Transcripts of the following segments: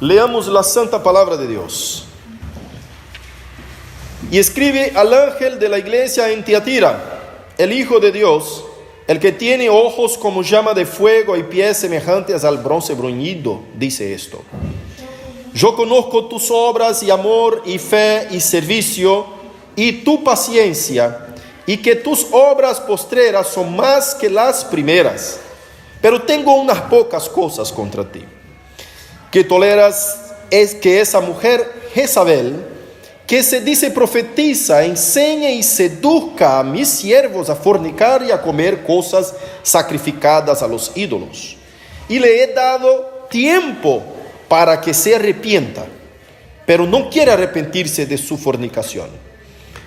Leamos la santa palabra de Dios. Y escribe al ángel de la iglesia en Tiatira, el Hijo de Dios, el que tiene ojos como llama de fuego y pies semejantes al bronce bruñido, dice esto: yo conozco tus obras y amor y fe y servicio y tu paciencia, y que tus obras postreras son más que las primeras. Pero tengo unas pocas cosas contra ti, que toleras es que esa mujer Jezabel, que se dice profetiza, enseñe y seduzca a mis siervos a fornicar y a comer cosas sacrificadas a los ídolos. Y le he dado tiempo para que se arrepienta, pero no quiere arrepentirse de su fornicación.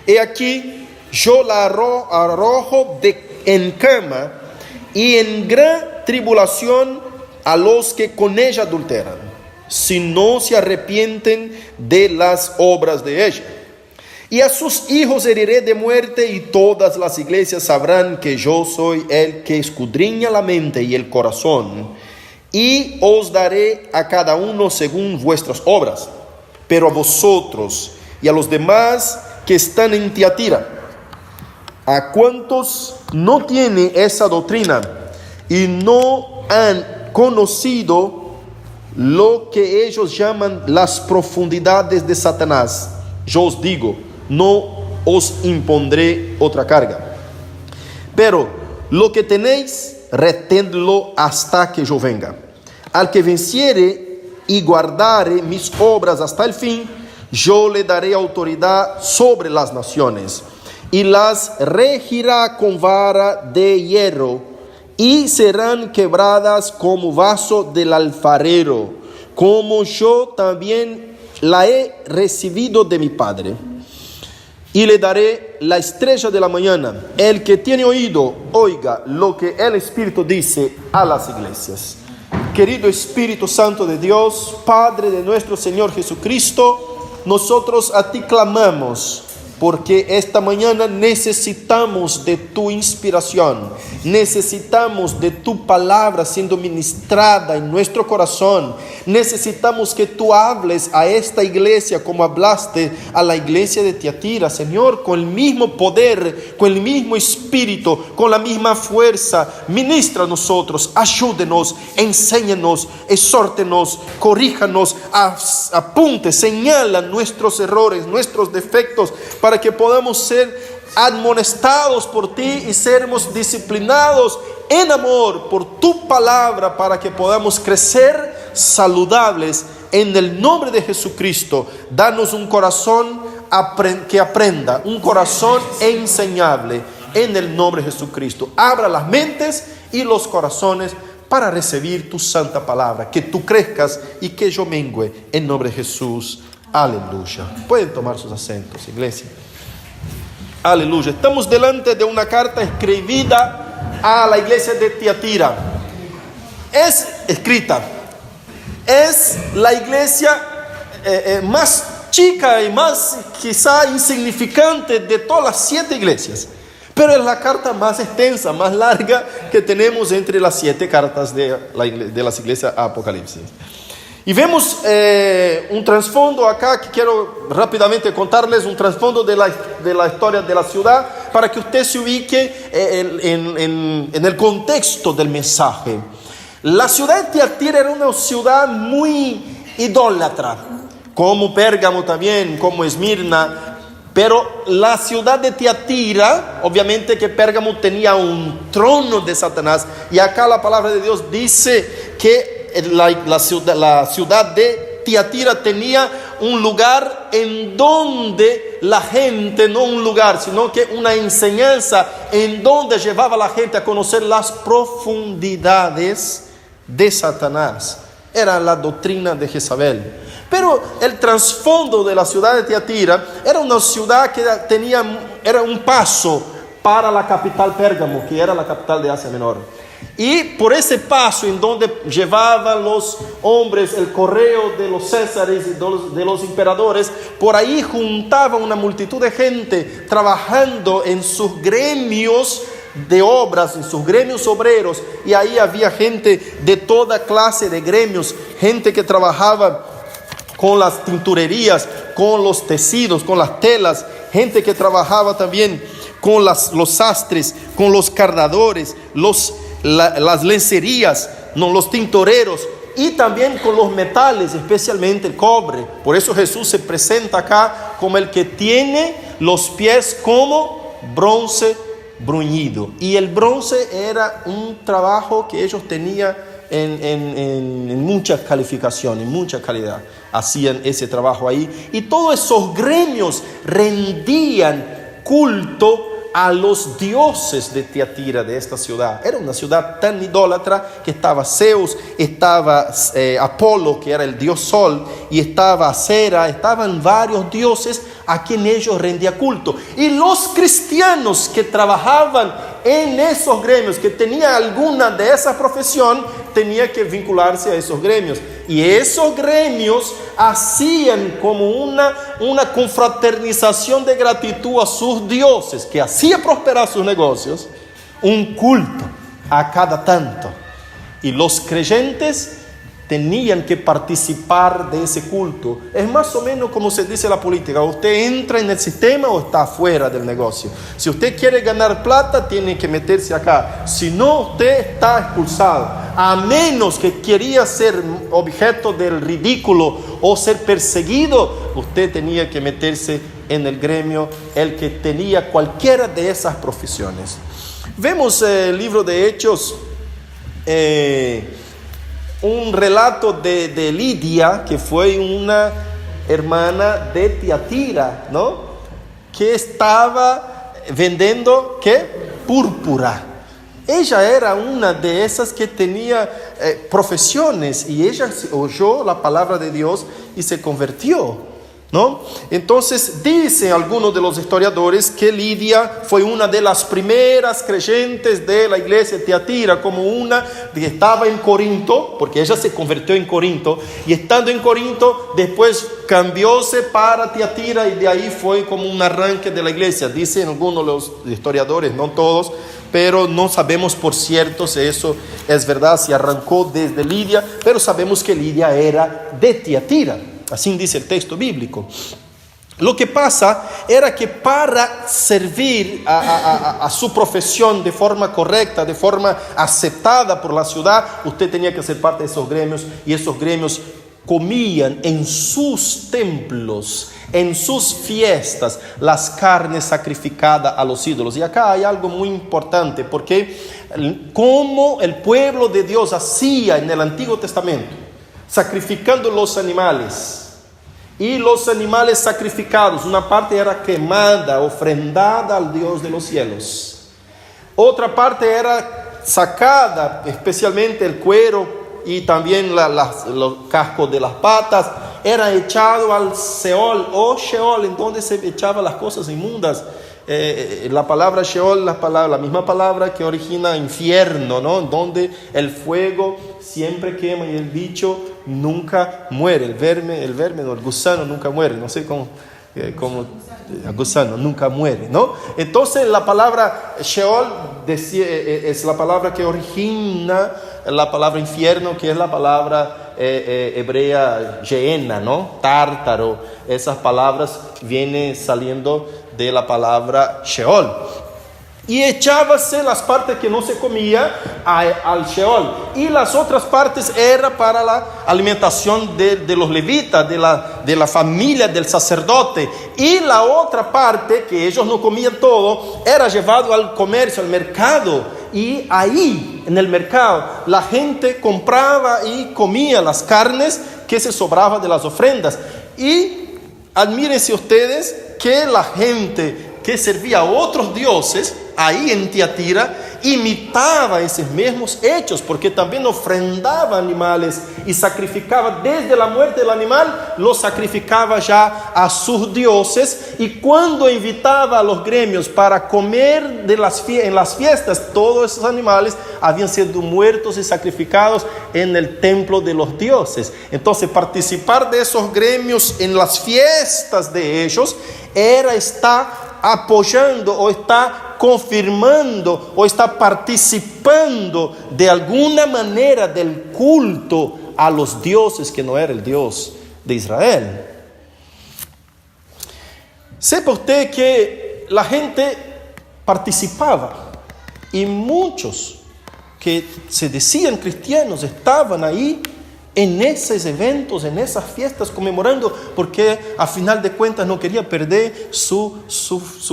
He aquí, yo la arrojo en cama y en gran tribulación a los que con ella adulteran, si no se arrepienten de las obras de ella. Y a sus hijos heriré de muerte, y todas las iglesias sabrán que yo soy el que escudriña la mente y el corazón, y os daré a cada uno según vuestras obras. Pero a vosotros y a los demás que están en Tiatira, a cuantos no tienen esa doctrina y no han conocido lo que ellos llaman las profundidades de Satanás, yo os digo, no os impondré otra carga. Pero lo que tenéis, retenedlo hasta que yo venga. Al que venciere y guardare mis obras hasta el fin, yo le daré autoridad sobre las naciones, y las regirá con vara de hierro, y serán quebradas como vaso del alfarero, como yo también la he recibido de mi Padre. Y le daré la estrella de la mañana. El que tiene oído, oiga lo que el Espíritu dice a las iglesias. Querido Espíritu Santo de Dios, Padre de nuestro Señor Jesucristo, nosotros a ti clamamos, porque esta mañana necesitamos de tu inspiración, necesitamos de tu palabra siendo ministrada en nuestro corazón, necesitamos que tú hables a esta iglesia como hablaste a la iglesia de Tiatira, Señor, con el mismo poder, con el mismo espíritu, con la misma fuerza. Ministra a nosotros, ayúdenos, enséñanos, exhórtenos, corríjanos, apunte, señala nuestros errores, nuestros defectos, para que podamos ser admonestados por ti y sermos disciplinados en amor por tu palabra, para que podamos crecer saludables en el nombre de Jesucristo. Danos un corazón que aprenda, un corazón enseñable en el nombre de Jesucristo. Abra las mentes y los corazones para recibir tu santa palabra, que tú crezcas y que yo mengüe en nombre de Jesús. Aleluya. Pueden tomar sus asientos, iglesia. Aleluya. Estamos delante de una carta escribida a la iglesia de Tiatira. Es escrita. Es la iglesia más chica y más quizá insignificante de todas las 7 iglesias. Pero es la carta más extensa, más larga que tenemos entre las 7 cartas de las iglesias Apocalipsis. Y vemos un trasfondo acá que quiero rápidamente contarles, un trasfondo de la historia de la ciudad, para que usted se ubique en el contexto del mensaje. La ciudad de Tiatira era una ciudad muy idólatra, como Pérgamo también, como Esmirna. Pero la ciudad de Tiatira, obviamente que Pérgamo tenía un trono de Satanás, y acá la palabra de Dios dice que la ciudad de Tiatira tenía un lugar en donde la gente, no un lugar, sino que una enseñanza en donde llevaba a la gente a conocer las profundidades de Satanás. Era la doctrina de Jezabel. Pero el trasfondo de la ciudad de Tiatira era una ciudad que era un paso para la capital Pérgamo, que era la capital de Asia Menor. Y por ese paso en donde llevaban los hombres el correo de los césares y de los emperadores, por ahí juntaba una multitud de gente trabajando en sus gremios de obras, en sus gremios obreros. Y ahí había gente de toda clase de gremios, gente que trabajaba con las tinturerías, con los tecidos, con las telas, gente que trabajaba también con los sastres, con los cardadores, las lencerías, no, los tintoreros, y también con los metales, especialmente el cobre. Por eso Jesús se presenta acá como el que tiene los pies como bronce bruñido. Y el bronce era un trabajo que ellos tenían en muchas calificaciones, mucha calidad. Hacían ese trabajo ahí. Y todos esos gremios rendían culto a los dioses de Tiatira, de esta ciudad. Era una ciudad tan idólatra que estaba Zeus, estaba Apolo, que era el dios sol, y estaba Cera, estaban varios dioses a quien ellos rendían culto. Y los cristianos que trabajaban en esos gremios, que tenían alguna de esa profesión, tenían que vincularse a esos gremios. Y esos gremios hacían como una confraternización de gratitud a sus dioses, que hacía prosperar sus negocios, un culto a cada tanto. Y los creyentes tenían que participar de ese culto. Es más o menos como se dice en la política: usted entra en el sistema o está fuera del negocio. Si usted quiere ganar plata, tiene que meterse acá. Si no, usted está expulsado. A menos que quería ser objeto del ridículo o ser perseguido, usted tenía que meterse en el gremio, el que tenía cualquiera de esas profesiones. Vemos el libro de Hechos, un relato de Lidia, que fue una hermana de Tiatira, ¿no? Que estaba vendiendo, ¿qué? Púrpura. Ella era una de esas que tenía profesiones, y ella oyó la palabra de Dios y se convirtió, ¿no? Entonces dicen algunos de los historiadores que Lidia fue una de las primeras creyentes de la iglesia de Tiatira, como una que estaba en Corinto, porque ella se convirtió en Corinto, y estando en Corinto después cambióse para Tiatira, y de ahí fue como un arranque de la iglesia. Dicen algunos de los historiadores, no todos, pero no sabemos por cierto si eso es verdad, si arrancó desde Lidia, pero sabemos que Lidia era de Tiatira. Así dice el texto bíblico. Lo que pasa era que para servir a su profesión de forma correcta, de forma aceptada por la ciudad, usted tenía que ser parte de esos gremios, y esos gremios comían en sus templos, en sus fiestas, las carnes sacrificadas a los ídolos. Y acá hay algo muy importante, porque como el pueblo de Dios hacía en el Antiguo Testamento, sacrificando los animales, y los animales sacrificados, una parte era quemada, ofrendada al Dios de los cielos, otra parte era sacada, especialmente el cuero y también los cascos de las patas, era echado al Seol o Sheol, en donde se echaban las cosas inmundas. La palabra Sheol, la misma palabra que origina infierno, ¿no? Donde el fuego siempre quema y el bicho nunca muere. El verme, no, el gusano nunca muere. No sé cómo el gusano nunca muere, ¿no? Entonces la palabra Sheol es la palabra que origina la palabra infierno, que es la palabra hebrea Gehenna, ¿no? Tártaro. Esas palabras vienen saliendo de la palabra Sheol. Y echábase las partes que no se comía al Sheol, y las otras partes era para la alimentación de los levitas, de la familia del sacerdote, y la otra parte que ellos no comían todo era llevado al comercio, al mercado, y ahí en el mercado la gente compraba y comía las carnes que se sobraban de las ofrendas. Y admírense ustedes que la gente que servía a otros dioses ahí en Tiatira imitaba esos mismos hechos, porque también ofrendaba animales y sacrificaba desde la muerte del animal, lo sacrificaba ya a sus dioses. Y cuando invitaba a los gremios para comer en las fiestas, todos esos animales habían sido muertos y sacrificados en el templo de los dioses. Entonces participar de esos gremios en las fiestas de ellos era estar apoyando o está confirmando o está participando de alguna manera del culto a los dioses que no era el Dios de Israel. Sepa usted que la gente participaba y muchos que se decían cristianos estaban ahí en esos eventos, en esas fiestas, conmemorando, porque a final de cuentas no quería perder su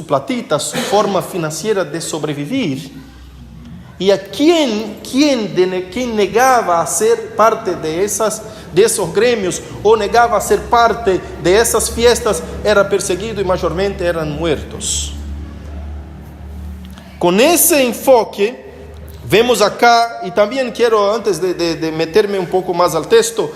platita, su forma financiera de sobrevivir. Y a quien negaba a ser parte de esos gremios o negaba a ser parte de esas fiestas era perseguido y mayormente eran muertos. Con ese enfoque vemos acá, y también quiero, antes de meterme un poco más al texto,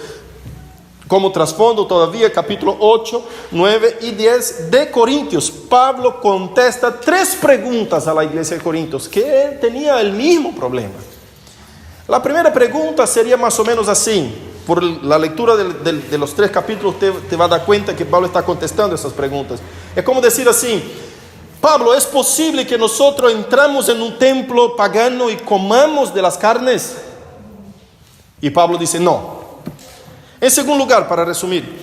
como trasfondo todavía, capítulo 8, 9 y 10 de Corintios, Pablo contesta 3 preguntas a la iglesia de Corintios, que él tenía el mismo problema. La primera pregunta sería más o menos así. Por la lectura de los 3 capítulos, usted te va a dar cuenta que Pablo está contestando esas preguntas. Es como decir así: Pablo, ¿es posible que nosotros entramos en un templo pagano y comamos de las carnes? Y Pablo dice no. En segundo lugar, para resumir,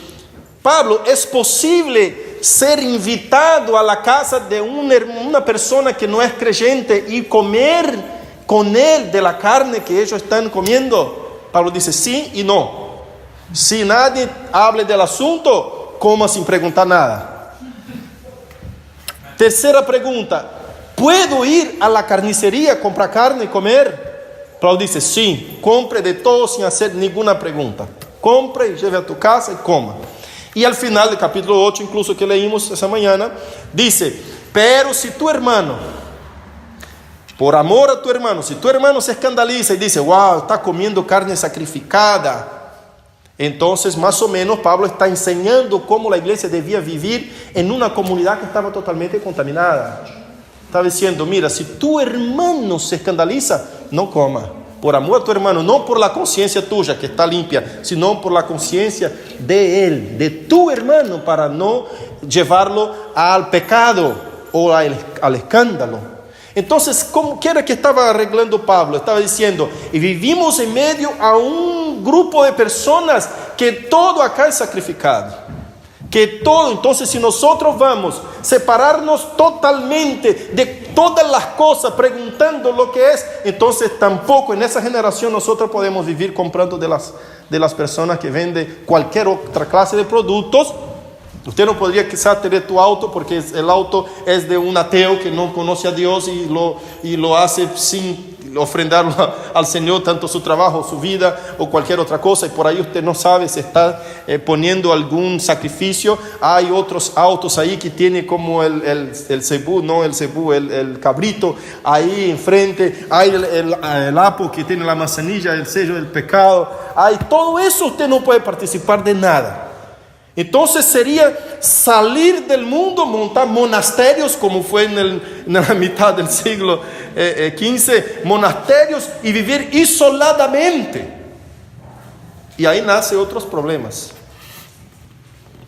Pablo, ¿es posible ser invitado a la casa de una persona que no es creyente y comer con él de la carne que ellos están comiendo? Pablo dice sí y no. Si nadie hable del asunto, coma sin preguntar nada. Tercera pregunta: ¿puedo ir a la carnicería a comprar carne y comer? Pablo dice sí, compre de todo sin hacer ninguna pregunta. Compre y lleve a tu casa y coma. Y al final del capítulo 8, incluso que leímos esa mañana, dice: pero si tu hermano, por amor a tu hermano, si tu hermano se escandaliza y dice, wow, está comiendo carne sacrificada, entonces más o menos Pablo está enseñando cómo la iglesia debía vivir en una comunidad que estaba totalmente contaminada. Está diciendo: mira, si tu hermano se escandaliza, no coma, por amor a tu hermano, no por la conciencia tuya que está limpia, sino por la conciencia de él, de tu hermano, para no llevarlo al pecado o al escándalo. Entonces, ¿qué era que estaba arreglando Pablo? Estaba diciendo: y vivimos en medio a un grupo de personas que todo acá es sacrificado, que todo. Entonces, si nosotros vamos a separarnos totalmente de todas las cosas, preguntando lo que es, entonces tampoco en esa generación nosotros podemos vivir comprando de las personas que venden cualquier otra clase de productos. Usted no podría quizás tener tu auto porque el auto es de un ateo que no conoce a Dios y lo hace sin ofrendarlo al Señor, tanto su trabajo, su vida o cualquier otra cosa, y por ahí usted no sabe si está poniendo algún sacrificio. Hay otros autos ahí que tiene como el cebú, no el cebú, el cabrito ahí enfrente. Hay el apo que tiene la manzanilla, el sello del pecado. Hay todo eso, usted no puede participar de nada. Entonces sería salir del mundo, montar monasterios, como fue en la mitad del siglo XV, monasterios, y vivir isoladamente. Y ahí nacen otros problemas,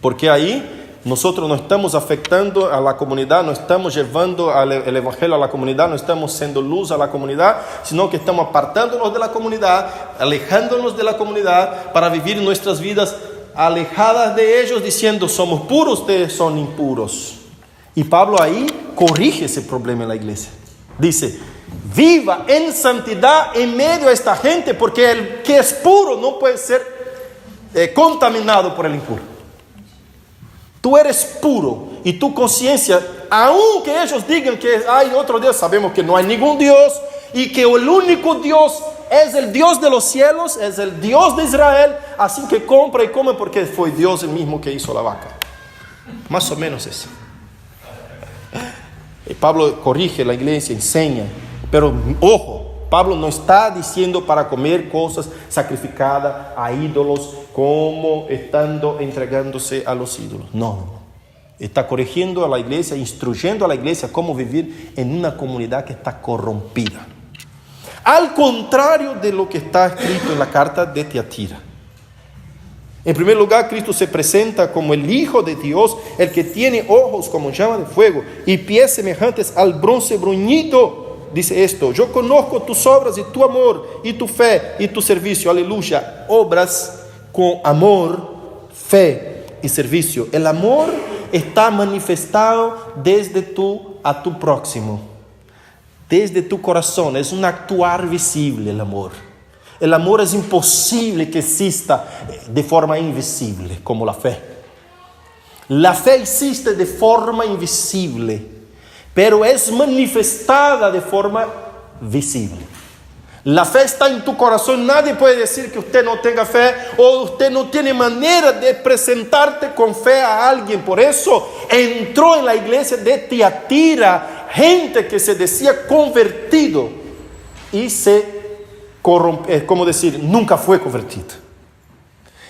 porque ahí nosotros no estamos afectando a la comunidad, no estamos llevando el evangelio a la comunidad, no estamos siendo luz a la comunidad, sino que estamos apartándonos de la comunidad, alejándonos de la comunidad para vivir nuestras vidas alejadas de ellos, diciendo: somos puros, ustedes son impuros. Y Pablo ahí corrige ese problema en la iglesia. Dice: viva en santidad en medio de esta gente, porque el que es puro no puede ser contaminado por el impuro. Tú eres puro y tu conciencia, aunque ellos digan que hay otro Dios, sabemos que no hay ningún Dios y que el único Dios es el Dios de los cielos, es el Dios de Israel, así que compra y come porque fue Dios el mismo que hizo la vaca. Más o menos eso. Y Pablo corrige la iglesia, enseña, pero ojo, Pablo no está diciendo para comer cosas sacrificadas a ídolos como estando entregándose a los ídolos. No. Está corrigiendo a la iglesia, instruyendo a la iglesia cómo vivir en una comunidad que está corrompida. Al contrario de lo que está escrito en la carta de Tiatira. En primer lugar, Cristo se presenta como el Hijo de Dios, el que tiene ojos como llama de fuego y pies semejantes al bronce bruñido. Dice esto: yo conozco tus obras y tu amor y tu fe y tu servicio, aleluya, obras con amor, fe y servicio. El amor está manifestado desde tú a tu próximo, desde tu corazón. Es un actuar visible el amor. El amor es imposible que exista de forma invisible como la fe. La fe existe de forma invisible, pero es manifestada de forma visible. La fe está en tu corazón. Nadie puede decir que usted no tenga fe o usted no tiene manera de presentarte con fe a alguien. Por eso entró en la iglesia de Tiatira gente que se decía convertido y como decir, nunca fue convertido.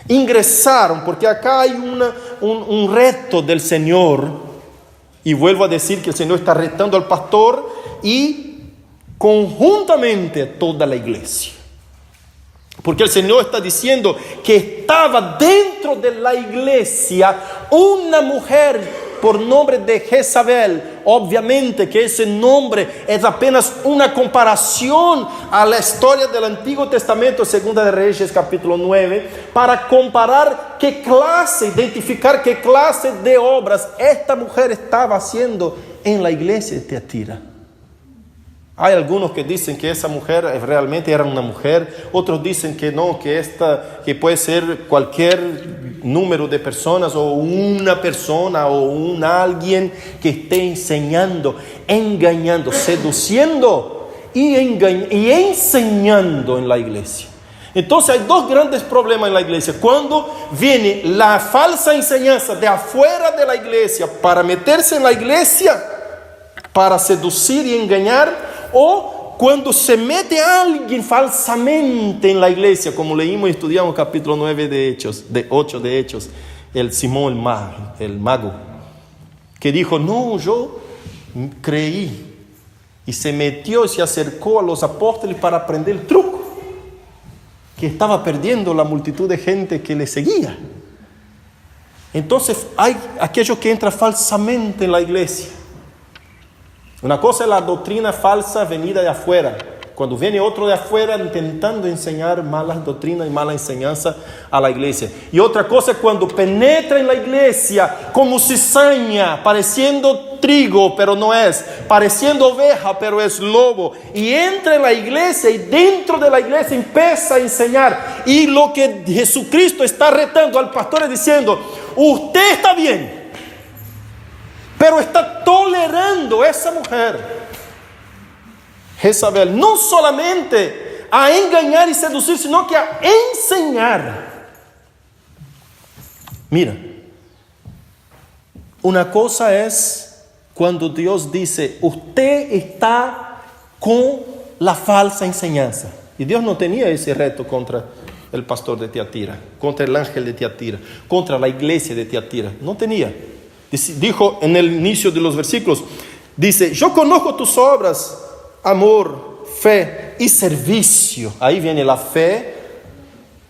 Ingresaron, porque acá hay un reto del Señor, y vuelvo a decir que el Señor está retando al pastor y conjuntamente a toda la iglesia, porque el Señor está diciendo que estaba dentro de la iglesia una mujer por nombre de Jezabel. Obviamente que ese nombre es apenas una comparación a la historia del Antiguo Testamento, Segunda de Reyes capítulo 9, para comparar qué clase, identificar qué clase de obras esta mujer estaba haciendo en la iglesia de Tiatira. Hay algunos que dicen que esa mujer realmente era una mujer, otros dicen que no, que puede ser cualquier número de personas o una persona o alguien que esté enseñando, engañando, seduciendo y enseñando en la iglesia. Entonces hay dos grandes problemas en la iglesia. Cuando viene la falsa enseñanza de afuera de la iglesia para meterse en la iglesia, para seducir y engañar, o cuando se mete a alguien falsamente en la iglesia, como leímos y estudiamos capítulo 9 de 8 de Hechos, el Simón el mago, que dijo, no, yo creí, y se metió y se acercó a los apóstoles para aprender el truco, que estaba perdiendo la multitud de gente que le seguía. Entonces hay aquellos que entran falsamente en la iglesia. Una cosa es la doctrina falsa venida de afuera, cuando viene otro de afuera intentando enseñar malas doctrinas y mala enseñanza a la iglesia. Y otra cosa es cuando penetra en la iglesia como cizaña, pareciendo trigo, pero no es, pareciendo oveja, pero es lobo, y entra en la iglesia y dentro de la iglesia empieza a enseñar. Y lo que Jesucristo está retando al pastor es diciendo, usted está bien, pero está tolerando a esa mujer, Jezabel, no solamente a engañar y seducir, sino que a enseñar. Mira, una cosa es cuando Dios dice, usted está con la falsa enseñanza. Y Dios no tenía ese reto contra el pastor de Tiatira, contra el ángel de Tiatira, contra la iglesia de Tiatira. No tenía. Dijo en el inicio de los versículos, dice, yo conozco tus obras, amor, fe y servicio. Ahí viene la fe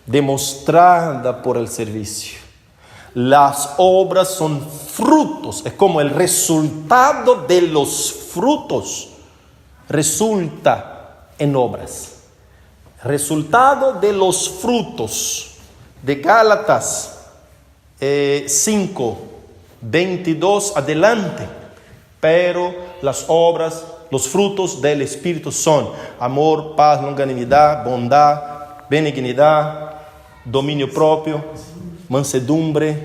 demostrada por el servicio. Las obras son frutos, es como el resultado de los frutos resulta en obras. Resultado de los frutos de Gálatas 5, 22 adelante. Pero las obras, los frutos del Espíritu son amor, paz, longanimidad, bondad, benignidad, dominio propio, mansedumbre,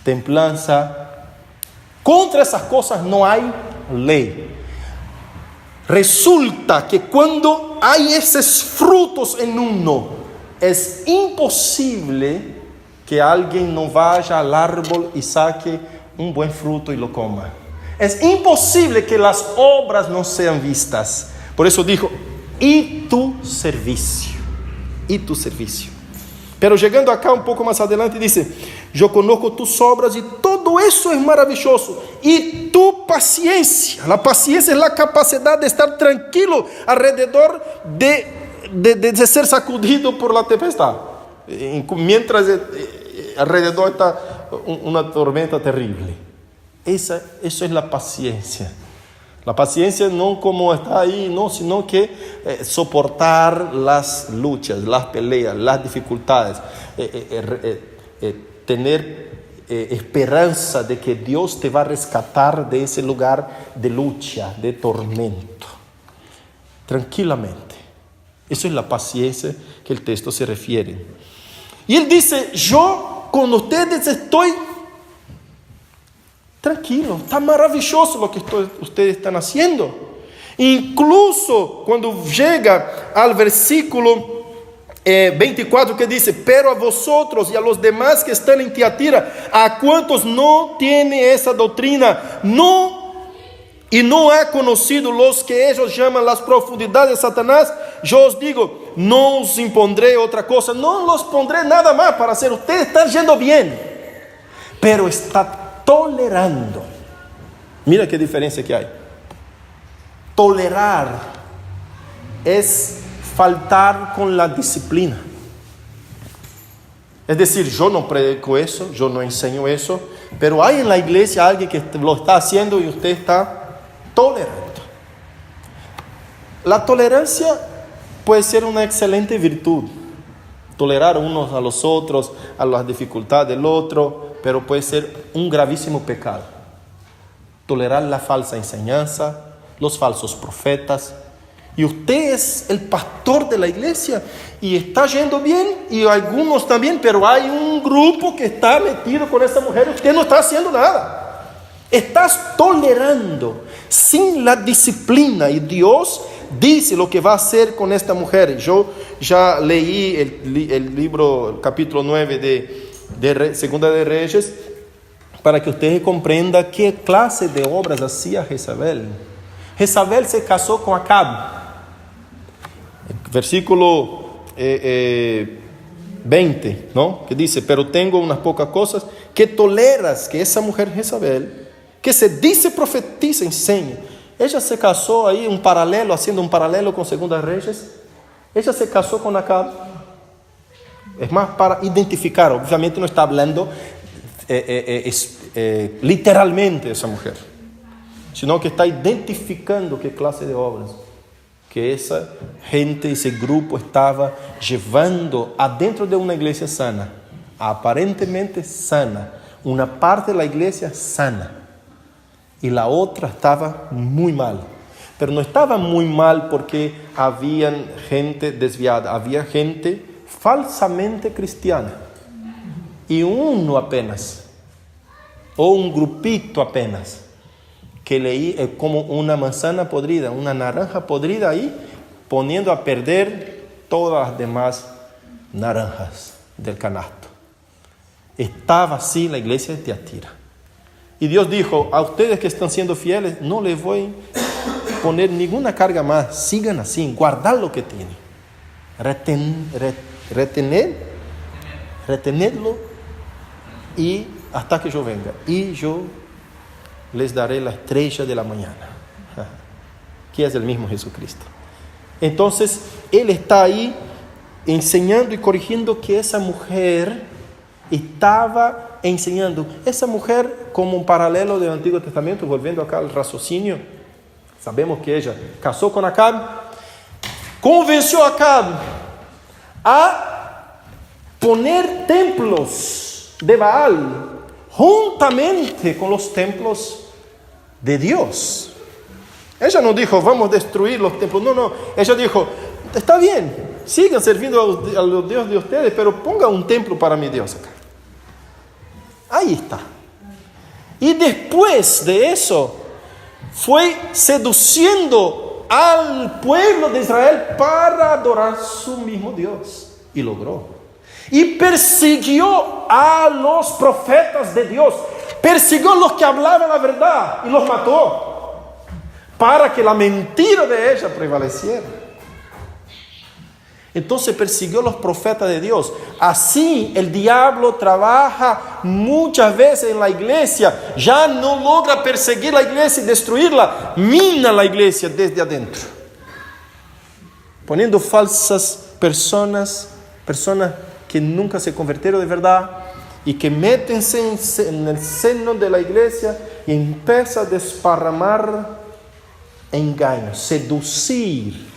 templanza. Contra esas cosas no hay ley. Resulta que cuando hay esos frutos en uno, es imposible que alguien no vaya al árbol y saque un buen fruto y lo coma. Es imposible que las obras no sean vistas. Por eso dijo, y tu servicio. Y tu servicio. Pero llegando acá un poco más adelante dice, yo conozco tus obras y todo eso es maravilloso. Y tu paciencia. La paciencia es la capacidad de estar tranquilo alrededor de ser sacudido por la tempestad. Mientras alrededor está una tormenta terrible. Eso es la paciencia. La paciencia no como está ahí, no, sino que soportar las luchas, las peleas, las dificultades, tener esperanza de que Dios te va a rescatar de ese lugar de lucha, de tormento. Tranquilamente. Eso es la paciencia que el texto se refiere. Y él dice, yo con ustedes estoy tranquilo, está maravilloso lo que ustedes están haciendo. Incluso cuando llega al versículo 24 que dice, pero a vosotros y a los demás que están en Tiatira, a cuantos no tiene esa doctrina, y no ha conocido los que ellos llaman las profundidades de Satanás, yo os digo, no os impondré otra cosa, no los pondré nada más para hacer, ustedes están yendo bien, pero está tolerando. Mira qué diferencia que hay. Tolerar es faltar con la disciplina. Es decir, yo no predico eso, yo no enseño eso, pero hay en la iglesia alguien que lo está haciendo y usted está tolerando. La tolerancia puede ser una excelente virtud. Tolerar unos a los otros, a las dificultades del otro, pero puede ser un gravísimo pecado. Tolerar la falsa enseñanza, los falsos profetas. Y usted es el pastor de la iglesia y está yendo bien, y algunos también, pero hay un grupo que está metido con esta mujer y usted no está haciendo nada. Estás tolerando sin la disciplina, y Dios dice lo que va a hacer con esta mujer. Yo ya leí el libro, el capítulo 9 de Segunda de Reyes, para que usted comprenda qué clase de obras hacía Jezabel. Jezabel se casó con Acab. Versículo 20, ¿no? Que dice, pero tengo unas pocas cosas que toleras, que esa mujer Jezabel, que se dice profetiza, enseña. Ella se casó ahí, haciendo un paralelo con Segunda de Reyes. Ella se casó con Acab. Es más para identificar, obviamente no está hablando literalmente esa mujer, sino que está identificando qué clase de obras que esa gente, ese grupo estaba llevando adentro de una iglesia sana, aparentemente sana, una parte de la iglesia sana y la otra estaba muy mal. Pero no estaba muy mal porque había gente desviada, había gente falsamente cristiana, y uno apenas, o un grupito apenas, que leí como una manzana podrida, una naranja podrida ahí, poniendo a perder todas las demás naranjas del canasto. Estaba así la iglesia de Tiatira. Y Dios dijo, a ustedes que están siendo fieles, no les voy a poner ninguna carga más, sigan así, guardar lo que tienen, retenerlo, y hasta que yo venga, y yo les daré la estrella de la mañana, que es el mismo Jesucristo. Entonces, Él está ahí enseñando y corrigiendo que esa mujer estaba enseñando. Esa mujer, como un paralelo del Antiguo Testamento, volviendo acá al raciocinio, sabemos que ella casó con Acab, convenció a Acab a poner templos de Baal juntamente con los templos de Dios. Ella no dijo, vamos a destruir los templos. No. Ella dijo, está bien, sigan sirviendo a los dioses de ustedes, pero ponga un templo para mi Dios acá. Ahí está. Y después de eso, fue seduciendo al pueblo de Israel para adorar su mismo Dios. Y logró. Y persiguió a los profetas de Dios. Persiguió a los que hablaban la verdad y los mató, para que la mentira de ella prevaleciera. Entonces persiguió a los profetas de Dios. Así el diablo trabaja muchas veces en la iglesia. Ya no logra perseguir la iglesia y destruirla, mina la iglesia desde adentro, poniendo falsas personas que nunca se convirtieron de verdad y que métense en el seno de la iglesia y empiezan a desparramar engaños, seducir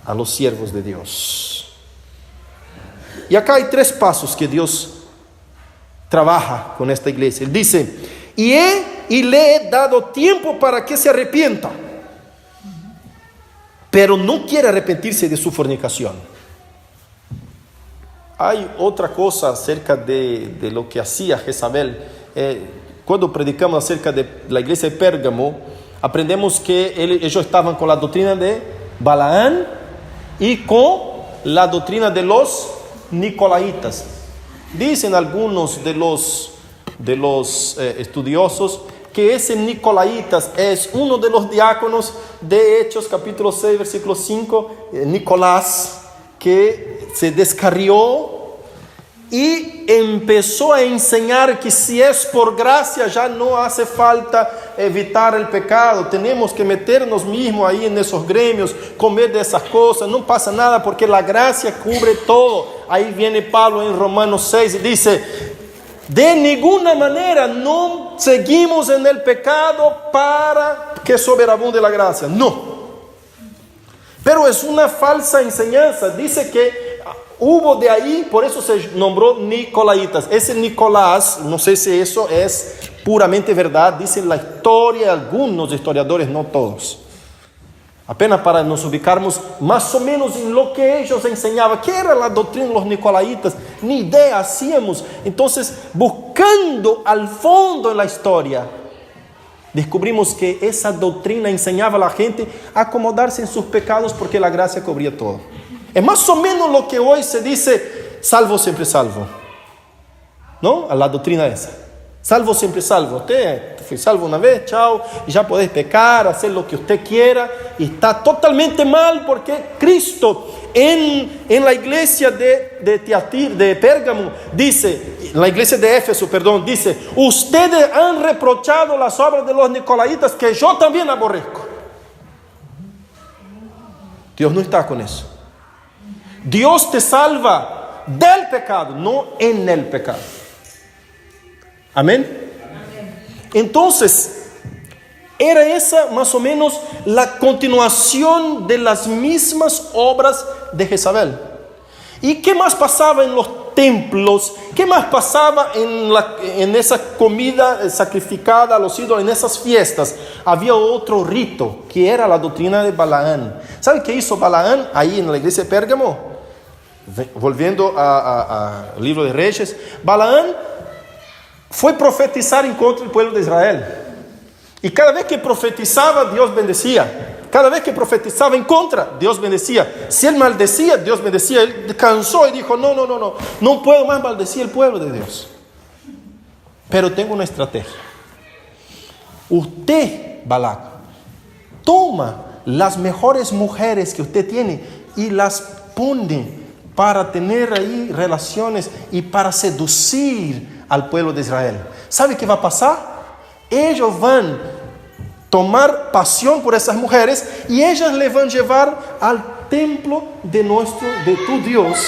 a los siervos de Dios. Y acá hay 3 pasos que Dios trabaja con esta iglesia. Él dice, y le he dado tiempo para que se arrepienta, pero no quiere arrepentirse de su fornicación. Hay otra cosa acerca de lo que hacía Jezabel. Cuando predicamos acerca de la iglesia de Pérgamo, aprendemos que ellos estaban con la doctrina de Balaán y con la doctrina de los Nicolaitas. Dicen algunos de los estudiosos que ese Nicolaitas es uno de los diáconos de Hechos capítulo 6 versículo 5, Nicolás, que se descarrió y empezó a enseñar que si es por gracia ya no hace falta evitar el pecado, tenemos que meternos mismos ahí en esos gremios, comer de esas cosas, no pasa nada porque la gracia cubre todo. Ahí viene Pablo en Romanos 6 y dice, de ninguna manera no seguimos en el pecado para que sobreabunde la gracia, no. Pero es una falsa enseñanza. Dice que hubo de ahí, por eso se nombró Nicolaitas. Ese Nicolás, no sé si eso es puramente verdad, dice la historia, algunos historiadores, no todos. Apenas para nos ubicarmos más o menos en lo que ellos enseñaban. ¿Qué era la doctrina de los Nicolaitas? Ni idea hacíamos. Entonces, buscando al fondo en la historia, descubrimos que esa doctrina enseñaba a la gente a acomodarse en sus pecados porque la gracia cubría todo. Es más o menos lo que hoy se dice, salvo siempre salvo, ¿no? A la doctrina esa, salvo siempre salvo. Usted fue salvo una vez, chao, y ya podés pecar, hacer lo que usted quiera, y está totalmente mal porque Cristo en la iglesia de Pérgamo dice, en la iglesia de Éfeso, perdón, dice, ustedes han reprochado las obras de los Nicolaitas que yo también aborrezco. Dios no está con eso. Dios te salva del pecado, no en el pecado. Amén. Entonces, era esa más o menos la continuación de las mismas obras de Jezabel. ¿Y qué más pasaba en los templos? ¿Qué más pasaba en esa comida sacrificada a los ídolos, en esas fiestas? Había otro rito que era la doctrina de Balaán. ¿Sabe qué hizo Balaán ahí en la iglesia de Pérgamo? Volviendo al libro de Reyes, Balaán fue profetizar en contra del pueblo de Israel. Y cada vez que profetizaba, Dios bendecía. Cada vez que profetizaba en contra, Dios bendecía. Si él maldecía, Dios bendecía. Él cansó y dijo, no puedo más maldecir el pueblo de Dios. Pero tengo una estrategia. Usted, Balac, toma las mejores mujeres que usted tiene y las pone para tener ahí relaciones y para seducir al pueblo de Israel. ¿Sabe qué va a pasar? Ellos van a tomar pasión por esas mujeres y ellas le van a llevar al templo de tu Dios.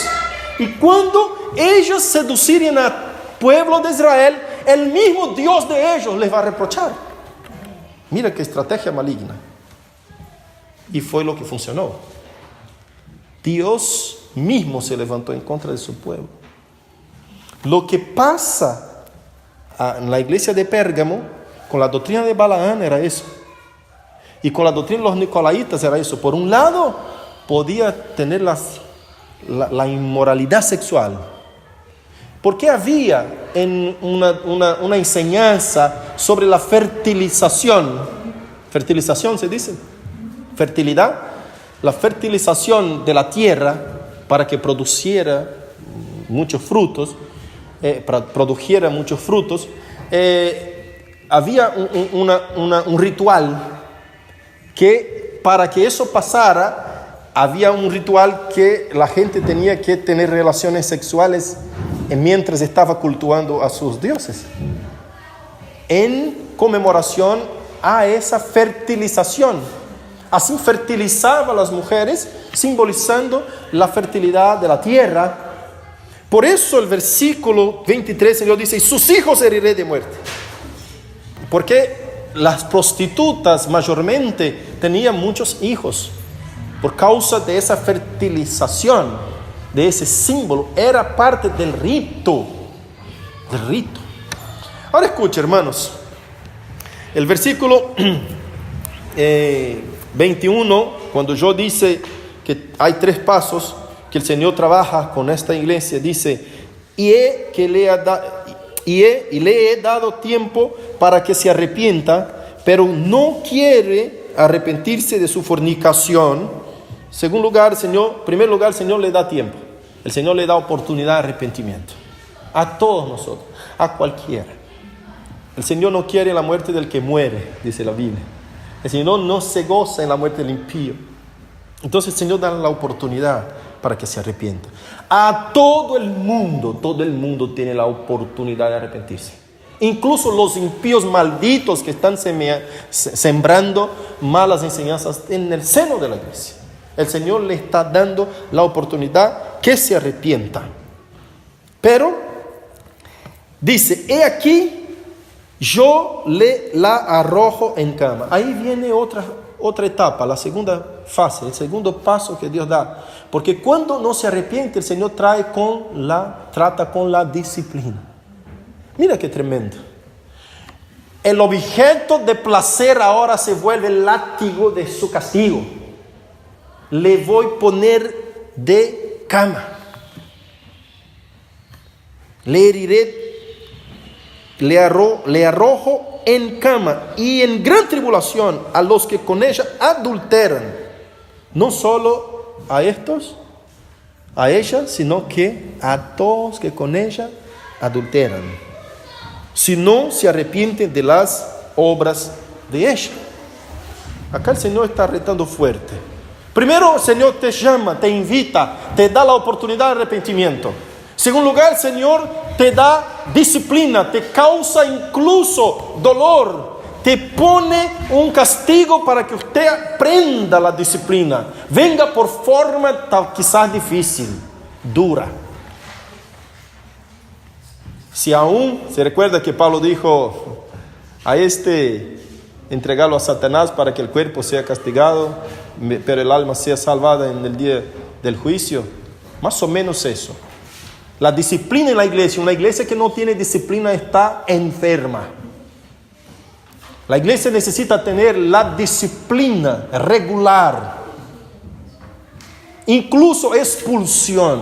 Y cuando ellos seduciren al pueblo de Israel, el mismo Dios de ellos les va a reprochar. Mira qué estrategia maligna. Y fue lo que funcionó. Dios mismo se levantó en contra de su pueblo. Lo que pasa en la iglesia de Pérgamo con la doctrina de Balaán era eso, y con la doctrina de los Nicolaitas era eso. Por un lado podía tener la inmoralidad sexual, porque había una enseñanza sobre la fertilización se dice, fertilidad, la fertilización de la tierra para que produjera muchos frutos. Había un ritual que para que eso pasara, había un ritual que la gente tenía que tener relaciones sexuales mientras estaba cultuando a sus dioses, en conmemoración a esa fertilización. Así fertilizaba a las mujeres, simbolizando la fertilidad de la tierra. Por eso el versículo 23 Dios dice, y sus hijos heriré de muerte. Porque las prostitutas mayormente tenían muchos hijos por causa de esa fertilización, de ese símbolo. Era parte del rito. del rito. Ahora escucha, hermanos, el versículo 21, cuando yo dice que hay 3 pasos que el Señor trabaja con esta iglesia, dice, le he dado tiempo para que se arrepienta, pero no quiere arrepentirse de su fornicación. Primer lugar, el Señor le da tiempo. El Señor le da oportunidad de arrepentimiento. A todos nosotros, a cualquiera. El Señor no quiere la muerte del que muere, dice la Biblia. El Señor no se goza en la muerte del impío. Entonces el Señor da la oportunidad para que se arrepienta. A todo el mundo tiene la oportunidad de arrepentirse. Incluso los impíos malditos que están sembrando malas enseñanzas en el seno de la iglesia. El Señor le está dando la oportunidad que se arrepienta. Pero dice, he aquí, yo la arrojo en cama. Ahí viene otra etapa, la segunda fase, el segundo paso que Dios da. Porque cuando no se arrepiente, el Señor trata con la disciplina. Mira qué tremendo. El objeto de placer ahora se vuelve el látigo de su castigo. Le voy a poner de cama. Le heriré. Le arrojo en cama y en gran tribulación a los que con ella adulteran. No solo a ella, sino que a todos que con ella adulteran. Si no se arrepienten de las obras de ella. Acá el Señor está retando fuerte. Primero, el Señor te llama, te invita, te da la oportunidad de arrepentimiento. En segundo lugar, el Señor te da disciplina, te causa incluso dolor, te pone un castigo para que usted aprenda la disciplina. Venga por forma quizás difícil, dura. Si aún se recuerda que Pablo dijo a entregarlo a Satanás para que el cuerpo sea castigado, pero el alma sea salvada en el día del juicio, más o menos eso. La disciplina en la iglesia, una iglesia que no tiene disciplina está enferma. La iglesia necesita tener la disciplina regular, incluso expulsión.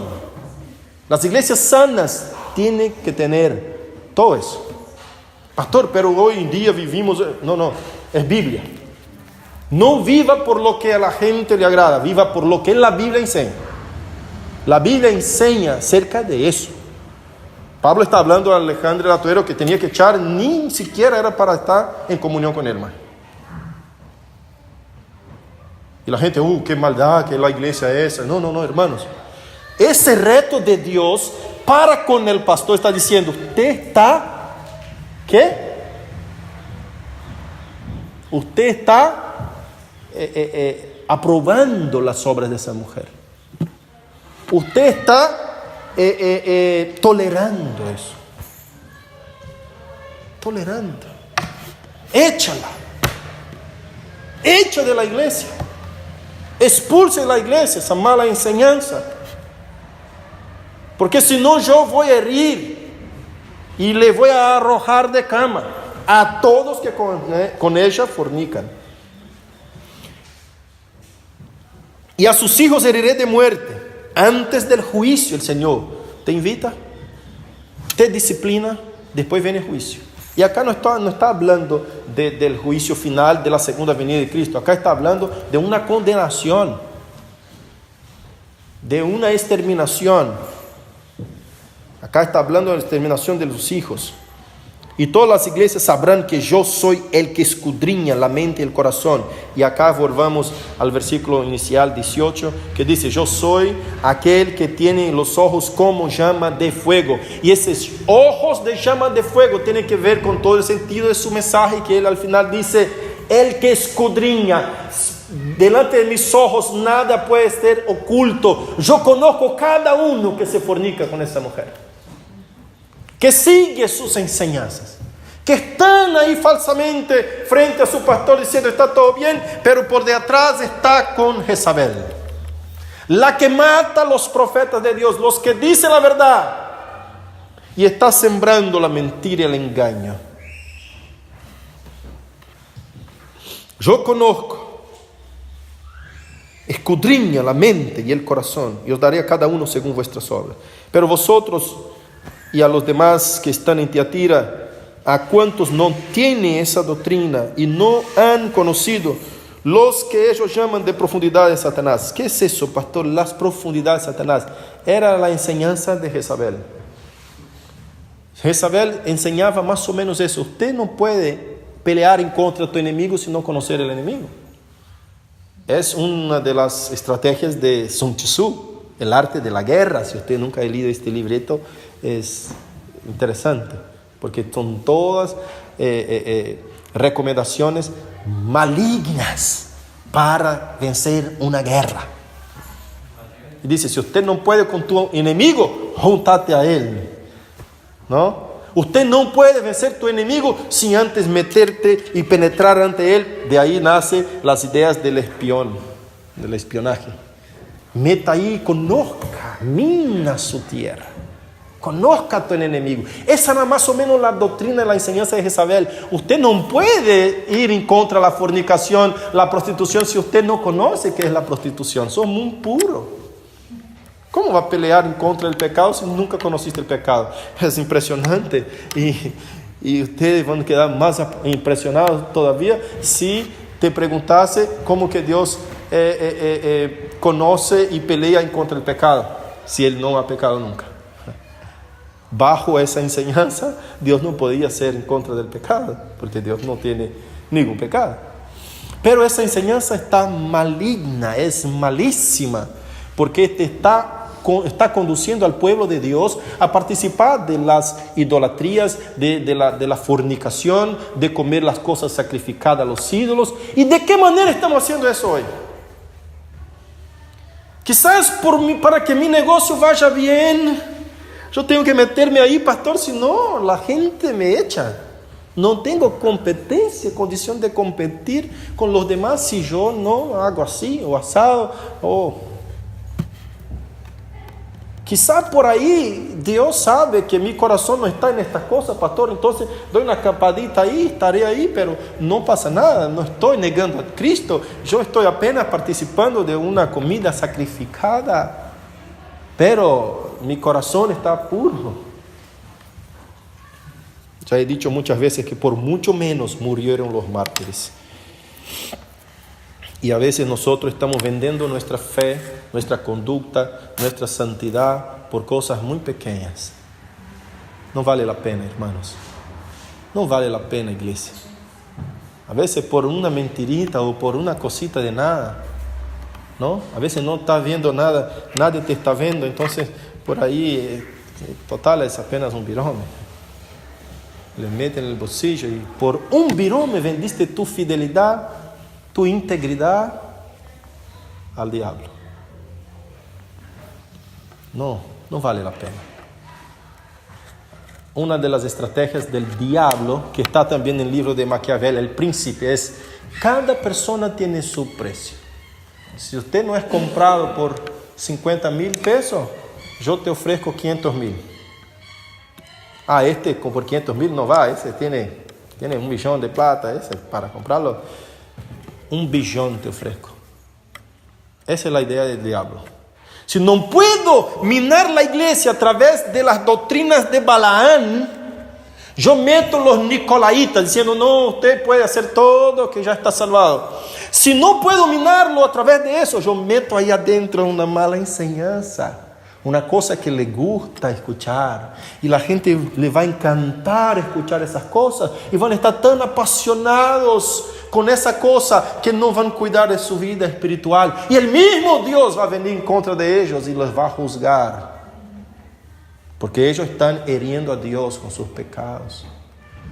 Las iglesias sanas tienen que tener todo eso. Pastor, pero hoy en día vivimos... No, es Biblia. No viva por lo que a la gente le agrada, viva por lo que la Biblia enseña. La Biblia enseña acerca de eso. Pablo está hablando a Alejandro Latuero que tenía que echar, ni siquiera era para estar en comunión con él, hermano. Y la gente, qué maldad, que la iglesia es esa. No, hermanos. Ese reto de Dios para con el pastor está diciendo, usted está, ¿qué? Usted está aprobando las obras de esa mujer. Usted está tolerando eso. Tolerando. Échala. Echa de la iglesia. Expulse de la iglesia esa mala enseñanza. Porque si no, yo voy a herir y le voy a arrojar de cama a todos que con ella fornican. Y a sus hijos heriré de muerte. Antes del juicio, el Señor te invita, te disciplina, después viene el juicio. Y acá no está hablando del juicio final de la segunda venida de Cristo. Acá está hablando de una condenación, de una exterminación. Acá está hablando de la exterminación de los hijos. Y todas las iglesias sabrán que yo soy el que escudriña la mente y el corazón. Y acá volvamos al versículo inicial 18, que dice, yo soy aquel que tiene los ojos como llama de fuego. Y esos ojos de llama de fuego tienen que ver con todo el sentido de su mensaje, que él al final dice, el que escudriña. Delante de mis ojos nada puede ser oculto. Yo conozco cada uno que se fornica con esa mujer, que sigue sus enseñanzas, que están ahí falsamente frente a su pastor diciendo está todo bien, pero por detrás está con Jezabel, la que mata a los profetas de Dios, los que dicen la verdad, y está sembrando la mentira y el engaño. Yo conozco, escudriña la mente y el corazón, y os daré a cada uno según vuestras obras. Pero vosotros y a los demás que están en Tiatira, a cuantos no tienen esa doctrina y no han conocido los que ellos llaman de profundidad de Satanás. ¿Qué es eso, pastor? Las profundidades de Satanás. Era la enseñanza de Jezabel. Jezabel enseñaba más o menos eso. Usted no puede pelear en contra de tu enemigo sin no conocer el enemigo. Es una de las estrategias de Sun Tzu, el arte de la guerra. Si usted nunca ha leído este libreto, es interesante, porque son todas recomendaciones malignas para vencer una guerra. Y dice, si usted no puede con tu enemigo, júntate a él, ¿no? Usted no puede vencer tu enemigo sin antes meterte y penetrar ante él. De ahí nacen las ideas del espión, del espionaje. Meta ahí, conozca, mina su tierra. Conozca a tu enemigo. Esa era más o menos la doctrina y la enseñanza de Jezabel. Usted no puede ir en contra de la fornicación, la prostitución, si usted no conoce qué es la prostitución. Sos muy puro. ¿Cómo va a pelear en contra del pecado si nunca conociste el pecado? Es impresionante. Y ustedes van a quedar más impresionados todavía si te preguntase cómo que Dios conoce y pelea en contra del pecado, si Él no ha pecado nunca. Bajo esa enseñanza, Dios no podía ser en contra del pecado, porque Dios no tiene ningún pecado. Pero esa enseñanza está maligna, es malísima, porque está conduciendo al pueblo de Dios a participar de las idolatrías, de la fornicación, de comer las cosas sacrificadas a los ídolos. ¿Y de qué manera estamos haciendo eso hoy? Quizás para que mi negocio vaya bien, yo tengo que meterme ahí, pastor, si no, la gente me echa. No tengo competencia, condición de competir con los demás si yo no hago así o asado. Quizá por ahí Dios sabe que mi corazón no está en estas cosas, pastor. Entonces doy una escapadita ahí, estaré ahí, pero no pasa nada. No estoy negando a Cristo. Yo estoy apenas participando de una comida sacrificada. Pero mi corazón está puro. Ya he dicho muchas veces que por mucho menos murieron los mártires. Y a veces nosotros estamos vendiendo nuestra fe, nuestra conducta, nuestra santidad por cosas muy pequeñas. No vale la pena, hermanos. No vale la pena, iglesia. A veces por una mentirita o por una cosita de nada, ¿no? A veces no estás viendo nada, nadie te está viendo, entonces por ahí, total, es apenas un virome. Le meten en el bolsillo y por un virome vendiste tu fidelidad, tu integridad al diablo. No vale la pena. Una de las estrategias del diablo, que está también en el libro de Maquiavelo, El Príncipe, es: cada persona tiene su precio. Si usted no es comprado por 50,000 pesos, yo te ofrezco 500,000. Por 500,000 no va, ese tiene 1 millón de plata, ese para comprarlo, 1 billón te ofrezco. Esa es la idea del diablo. Si no puedo minar la iglesia a través de las doctrinas de Balaán, yo meto los nicolaitas diciendo: no, usted puede hacer todo, que ya está salvado. Si no puedo minarlo a través de eso, yo meto ahí adentro una mala enseñanza, una cosa que le gusta escuchar, y la gente le va a encantar escuchar esas cosas, y van a estar tan apasionados con esa cosa que no van a cuidar de su vida espiritual, y el mismo Dios va a venir en contra de ellos y los va a juzgar, porque ellos están hiriendo a Dios con sus pecados.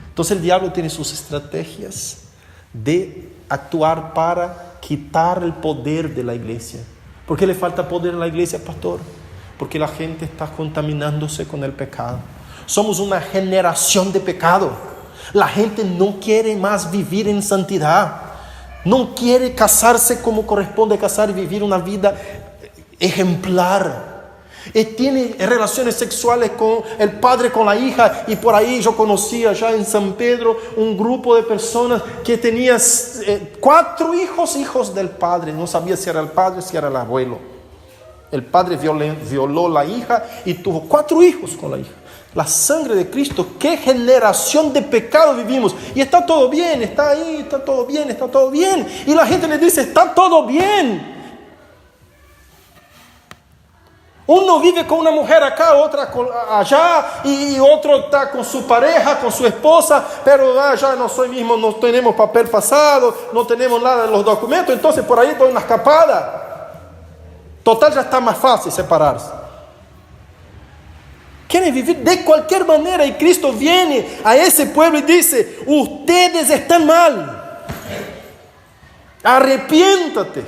Entonces el diablo tiene sus estrategias de actuar para quitar el poder de la iglesia. ¿Por qué le falta poder en la iglesia, pastor? Porque la gente está contaminándose con el pecado. Somos una generación de pecado. La gente no quiere más vivir en santidad. No quiere casarse como corresponde casar y vivir una vida ejemplar. tiene relaciones sexuales con el padre, con la hija. Y por ahí yo conocía ya en San Pedro un grupo de personas que tenían 4 hijos del padre. No sabía si era el padre, si era el abuelo. El padre violó la hija y tuvo 4 hijos con la hija. La sangre de Cristo, qué generación de pecado vivimos. Y está todo bien, está ahí, está todo bien, está todo bien. Y la gente le dice, está todo bien. Uno vive con una mujer acá, otra allá, y otro está con su pareja, con su esposa, pero ya no soy mismo, no tenemos papel pasado, no tenemos nada en los documentos, entonces por ahí doy una escapada. Total, ya está más fácil separarse. Quieren vivir de cualquier manera y Cristo viene a ese pueblo y dice, ustedes están mal, arrepiéntate.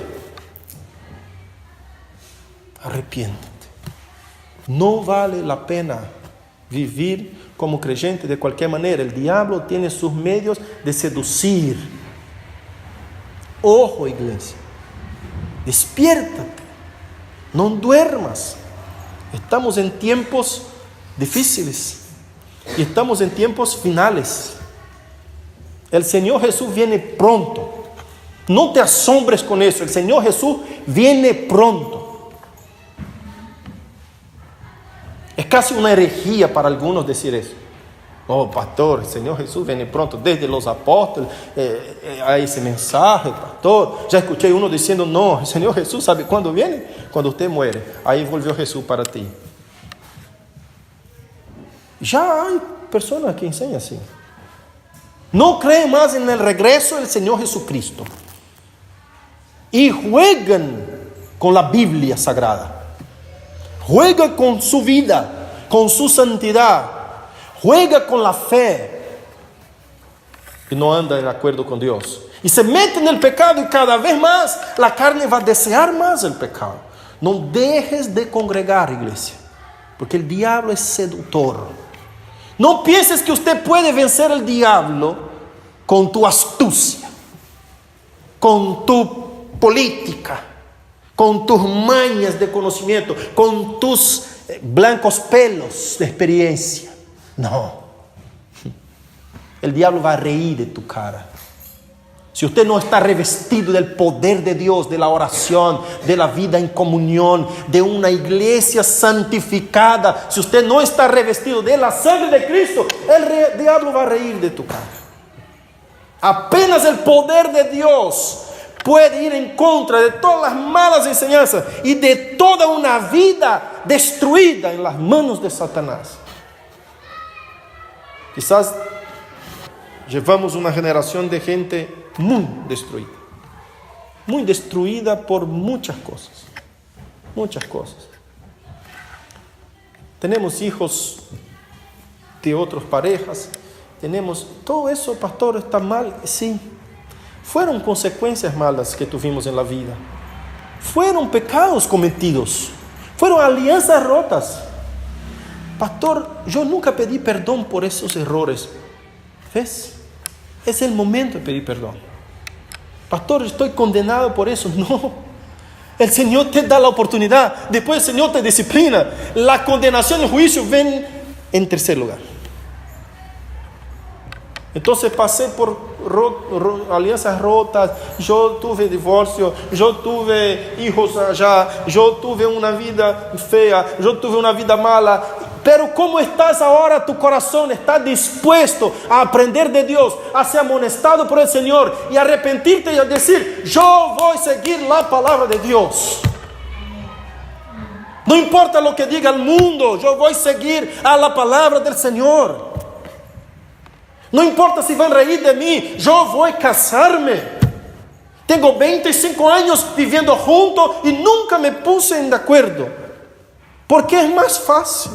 No vale la pena vivir como creyente de cualquier manera. El diablo tiene sus medios de seducir. Ojo, iglesia, despiértate, no duermas. Estamos en tiempos difíciles y estamos en tiempos finales. El Señor Jesús viene pronto. No te asombres con eso. El Señor Jesús viene pronto. Es casi una herejía para algunos decir eso. Oh, pastor, el Señor Jesús viene pronto. Desde los apóstoles hay ese mensaje, pastor. Ya escuché uno diciendo, no, el Señor Jesús sabe cuándo viene. Cuando usted muere, ahí volvió Jesús para ti. Ya hay personas que enseñan así. No creen más en el regreso del Señor Jesucristo. Y juegan con la Biblia Sagrada. Juega con su vida, con su santidad, juega con la fe y no anda de acuerdo con Dios. Y se mete en el pecado y cada vez más la carne va a desear más el pecado. No dejes de congregar, iglesia, porque el diablo es seductor. No pienses que usted puede vencer al diablo con tu astucia, con tu política, con tus mañas de conocimiento, con tus blancos pelos de experiencia. No. El diablo va a reír de tu cara. Si usted no está revestido del poder de Dios, de la oración, de la vida en comunión, de una iglesia santificada, si usted no está revestido de la sangre de Cristo, el diablo va a reír de tu cara. Apenas el poder de Dios puede ir en contra de todas las malas enseñanzas y de toda una vida destruida en las manos de Satanás. Quizás llevamos una generación de gente muy destruida por muchas cosas. Tenemos hijos de otras parejas, tenemos todo eso, pastor, está mal, sí. Fueron consecuencias malas que tuvimos en la vida. Fueron pecados cometidos. Fueron alianzas rotas. Pastor, yo nunca pedí perdón por esos errores. ¿Ves? Es el momento de pedir perdón. Pastor, estoy condenado por eso. No. El Señor te da la oportunidad. Después el Señor te disciplina. La condenación y el juicio ven en tercer lugar. Entonces pasé por alianzas rotas, yo tuve divorcio, yo tuve hijos allá, yo tuve una vida fea, yo tuve una vida mala. Pero ¿cómo estás ahora? Tu corazón está dispuesto a aprender de Dios, a ser amonestado por el Señor y a arrepentirte y a decir, yo voy a seguir la palabra de Dios. No importa lo que diga el mundo, yo voy a seguir a la palabra del Señor. No importa si van a reír de mí, yo voy a casarme. Tengo 25 años viviendo juntos y nunca me puse de acuerdo. Porque es más fácil.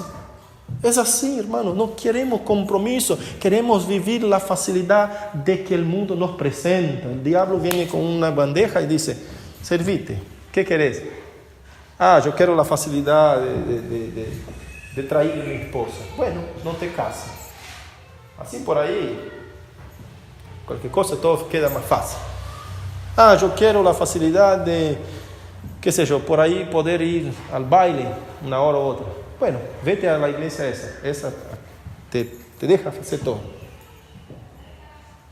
Es así, hermano, no queremos compromiso, queremos vivir la facilidad de que el mundo nos presenta. El diablo viene con una bandeja y dice, servite, ¿qué querés? Yo quiero la facilidad de traer a mi esposa. Bueno, no te cases. Así por ahí, cualquier cosa, todo queda más fácil. Yo quiero la facilidad de qué sé yo, por ahí poder ir al baile una hora u otra. Bueno, vete a la iglesia esa te deja hacer todo.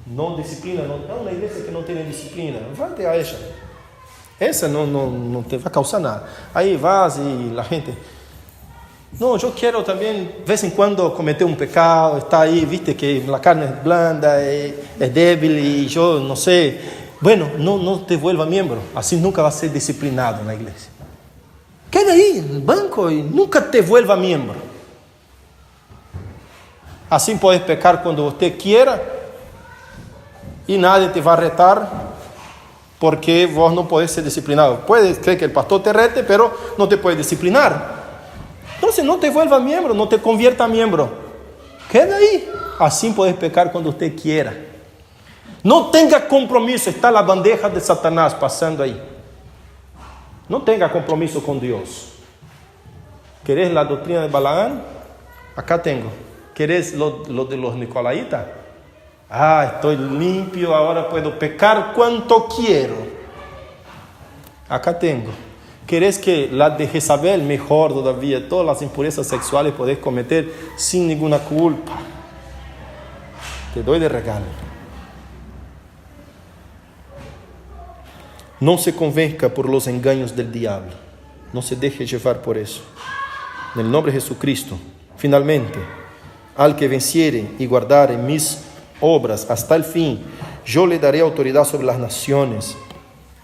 No disciplina, no, es una iglesia que no tiene disciplina, vete a ella. Esa no te va a causar nada. Ahí vas y la gente... No, yo quiero también, de vez en cuando, cometer un pecado, está ahí, viste que la carne es blanda, es débil y yo no sé. Bueno, no te vuelva miembro, así nunca va a ser disciplinado en la iglesia. Queda ahí en el banco y nunca te vuelva miembro. Así puedes pecar cuando usted quiera y nadie te va a retar porque vos no podés ser disciplinado. Puedes creer que el pastor te rete, pero no te puede disciplinar. Entonces no te vuelva miembro, no te convierta miembro. Queda ahí. Así puedes pecar cuando usted quiera. No tenga compromiso, está la bandeja de Satanás pasando ahí. No tenga compromiso con Dios. ¿Querés la doctrina de Balaam? Acá tengo. ¿Querés lo de los Nicolaitas? Estoy limpio, ahora puedo pecar cuanto quiero. Acá tengo. ¿Querés que la de Jezabel? Mejor todavía. Todas las impurezas sexuales podés cometer sin ninguna culpa. Te doy de regalo. No se convenzca por los engaños del diablo. No se deje llevar por eso. En el nombre de Jesucristo. Finalmente, al que venciere y guardare mis obras hasta el fin, yo le daré autoridad sobre las naciones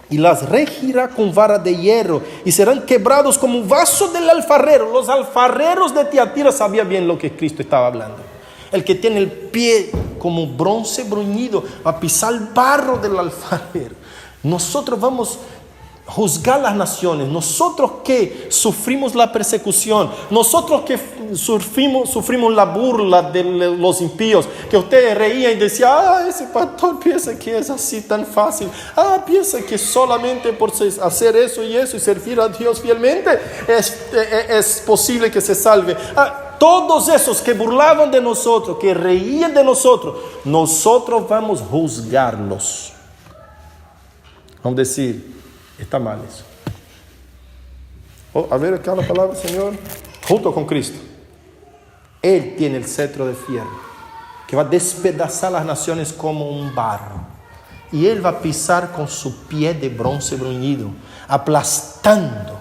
y las regirá con vara de hierro y serán quebrados como un vaso del alfarero. Los alfareros de Tiatira sabían bien lo que Cristo estaba hablando. El que tiene el pie como bronce bruñido a pisar el barro del alfarero. Nosotros vamos a juzgar las naciones, nosotros que sufrimos la persecución, nosotros que sufrimos la burla de los impíos, que ustedes reían y decían, ese pastor piensa que es así tan fácil, piensa que solamente por hacer eso y servir a Dios fielmente es posible que se salve. Todos esos que burlaban de nosotros, que reían de nosotros vamos a juzgarlos. Vamos a decir, está mal eso. A ver acá la palabra, Señor. Junto con Cristo. Él tiene el cetro de fierro, que va a despedazar las naciones como un barro. Y Él va a pisar con su pie de bronce bruñido, aplastando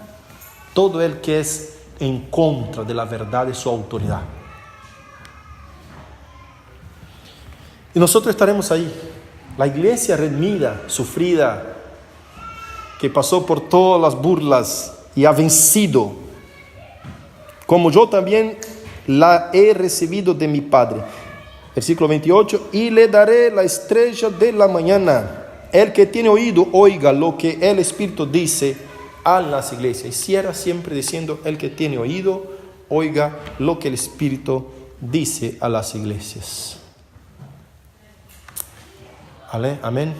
todo el que es en contra de la verdad de su autoridad. Y nosotros estaremos ahí. La iglesia redimida, sufrida, que pasó por todas las burlas y ha vencido, como yo también la he recibido de mi Padre. Versículo 28, y le daré la estrella de la mañana. El que tiene oído, oiga lo que el Espíritu dice a las iglesias. Y cierra siempre diciendo, el que tiene oído, oiga lo que el Espíritu dice a las iglesias. Amén.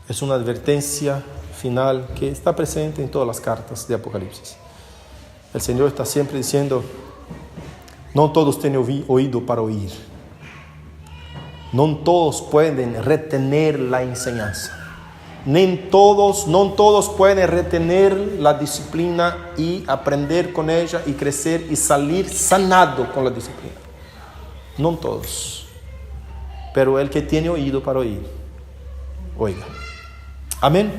Es una advertencia final que está presente en todas las cartas de Apocalipsis. El Señor está siempre diciendo, no todos tienen oído para oír. No todos pueden retener la enseñanza. No todos pueden retener la disciplina y aprender con ella y crecer y salir sanado con la disciplina. No todos. Pero el que tiene oído para oír, oiga. Amén.